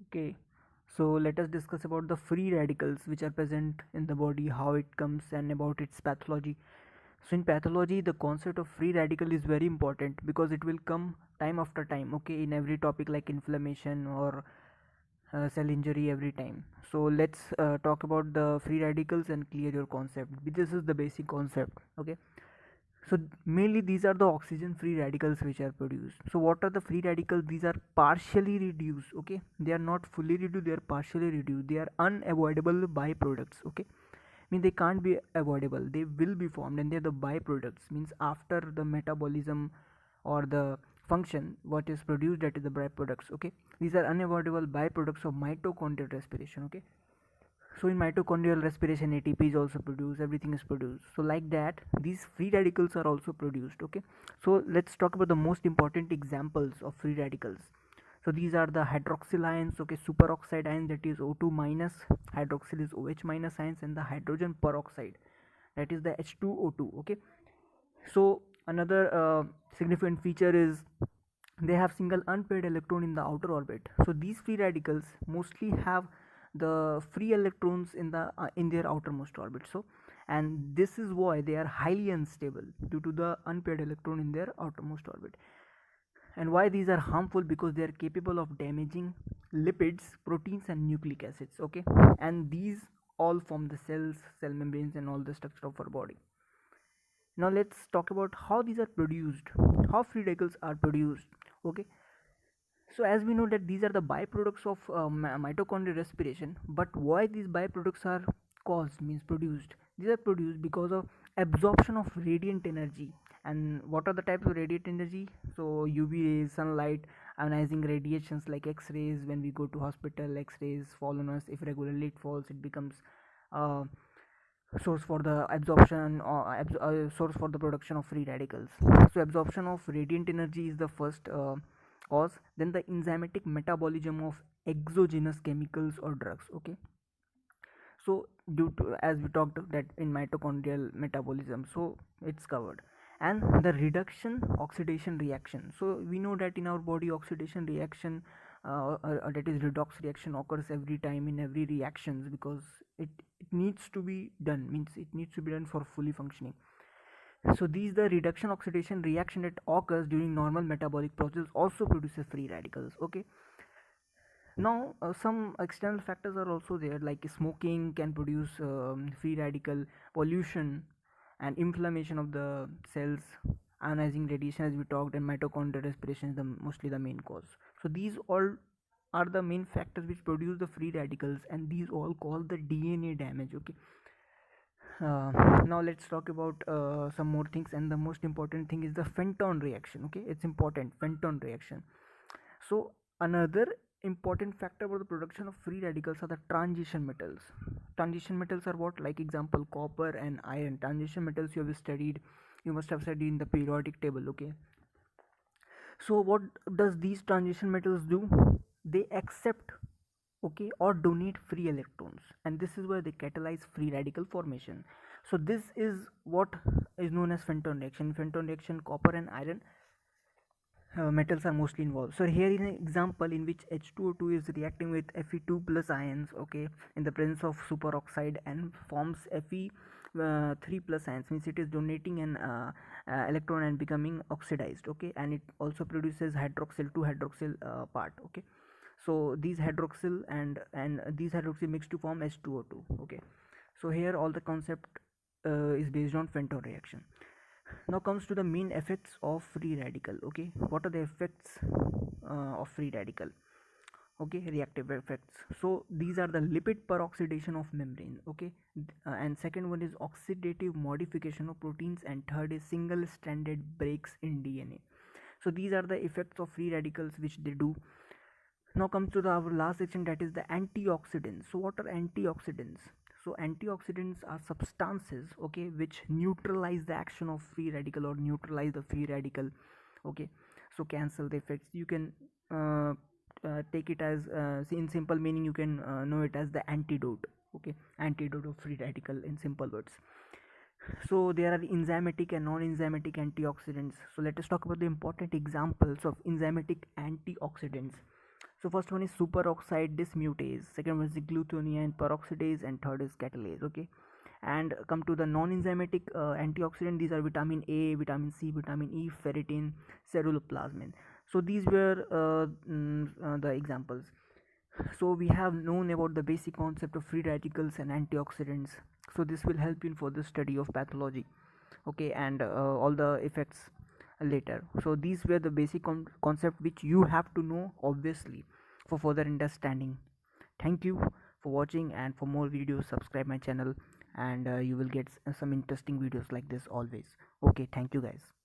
Okay, so let us discuss about the free radicals which are present in the body, how it comes, and about its pathology. So in pathology, the concept of free radical is very important because it will come time after time. Okay, in every topic like inflammation or cell injury every time. So let's talk about the free radicals and clear your concept. This is the basic concept. Okay, so mainly these are the oxygen free radicals which are produced. So what are the free radicals? These are partially reduced. Okay, they are not fully reduced, they are partially reduced. They are unavoidable byproducts. Okay, mean they can't be avoidable, they will be formed, and they're the byproducts. Means after the metabolism or the function, what is produced, that is the byproducts. Okay, these are unavoidable byproducts of mitochondrial respiration. Okay, so in mitochondrial respiration, ATP is also produced, everything is produced. So like that, these free radicals are also produced. Okay, so let's talk about the most important examples of free radicals. So these are the hydroxyl ions. Okay, superoxide ion, that is O2 minus, hydroxyl is OH minus ions, and the hydrogen peroxide, that is the H2O2. Okay, so another significant feature is they have single unpaired electron in the outer orbit. So these free radicals mostly have the free electrons in their outermost orbit. So, and this is why they are highly unstable due to the unpaired electron in their outermost orbit. And why these are harmful? Because they are capable of damaging lipids, proteins, and nucleic acids. Okay, and these all form the cells, cell membranes, and all the structure of our body. Now let's talk about how these are produced, how free radicals are produced. Okay, so as we know that these are the byproducts of mitochondrial respiration, but why these byproducts are caused, means produced? These are produced because of absorption of radiant energy. And what are the types of radiant energy? So UV rays, sunlight, ionizing radiations like X-rays. When we go to hospital, X-rays fall on us. If regularly it falls, it becomes uh, source for the absorption or source for the production of free radicals. So absorption of radiant energy is the first cause. Then the enzymatic metabolism of exogenous chemicals or drugs. Okay, so due to, as we talked that in mitochondrial metabolism, so it's covered. And the reduction oxidation reaction. So we know that in our body, oxidation reaction, that is redox reaction, occurs every time in every reactions, because it needs to be done, means it needs to be done for fully functioning. So these the reduction oxidation reaction that occurs during normal metabolic process also produces free radicals. Okay, now some external factors are also there, like smoking can produce free radical, pollution, and inflammation of the cells, ionizing radiation as we talked, and mitochondrial respiration is the mostly the main cause. So these all are the main factors which produce the free radicals, and these all cause the DNA damage. Okay, uh, now let's talk about some more things, and the most important thing is the Fenton reaction. Okay, it's important, Fenton reaction. So another important factor for the production of free radicals are the transition metals. Transition metals are what? Like example, copper and iron. Transition metals you have studied, you must have studied in the periodic table. Okay, so what does these transition metals do? They accept, okay, or donate free electrons, and this is where they catalyze free radical formation. So this is what is known as Fenton reaction. Fenton reaction, copper and iron metals are mostly involved. So here is an example in which H2O2 is reacting with Fe2 plus ions, okay, in the presence of superoxide, and forms Fe 3 plus ions, means it is donating an electron and becoming oxidized. Okay, and it also produces hydroxyl, 2 hydroxyl part. Okay, so these hydroxyl and these hydroxyl mix to form H2O2. Okay, so here all the concept is based on Fenton reaction. Now comes to the main effects of free radical. Okay, what are the effects of free radical? Okay, reactive effects. So these are the lipid peroxidation of membrane. Okay, and second one is oxidative modification of proteins, and third is single stranded breaks in DNA. So these are the effects of free radicals which they do. Now comes to our last section, that is the antioxidants. So what are antioxidants? So antioxidants are substances, okay, which neutralize the action of free radical or neutralize the free radical. Okay, so cancel the effects. You can take it as in simple meaning, you can know it as the antidote. Okay, antidote of free radical in simple words. So there are enzymatic and non-enzymatic antioxidants. So let us talk about the important examples of enzymatic antioxidants. So first one is superoxide dismutase, second one is the glutathione peroxidase, and third is catalase. Okay, and come to the non-enzymatic antioxidant. These are vitamin A, vitamin C, vitamin E, ferritin, ceruloplasmin. So these were the examples. So we have known about the basic concept of free radicals and antioxidants. So this will help you in further study of pathology, okay, and all the effects later. So these were the basic concept which you have to know, obviously, for further understanding. Thank you for watching, and for more videos subscribe my channel, and you will get some interesting videos like this always. Okay, thank you guys.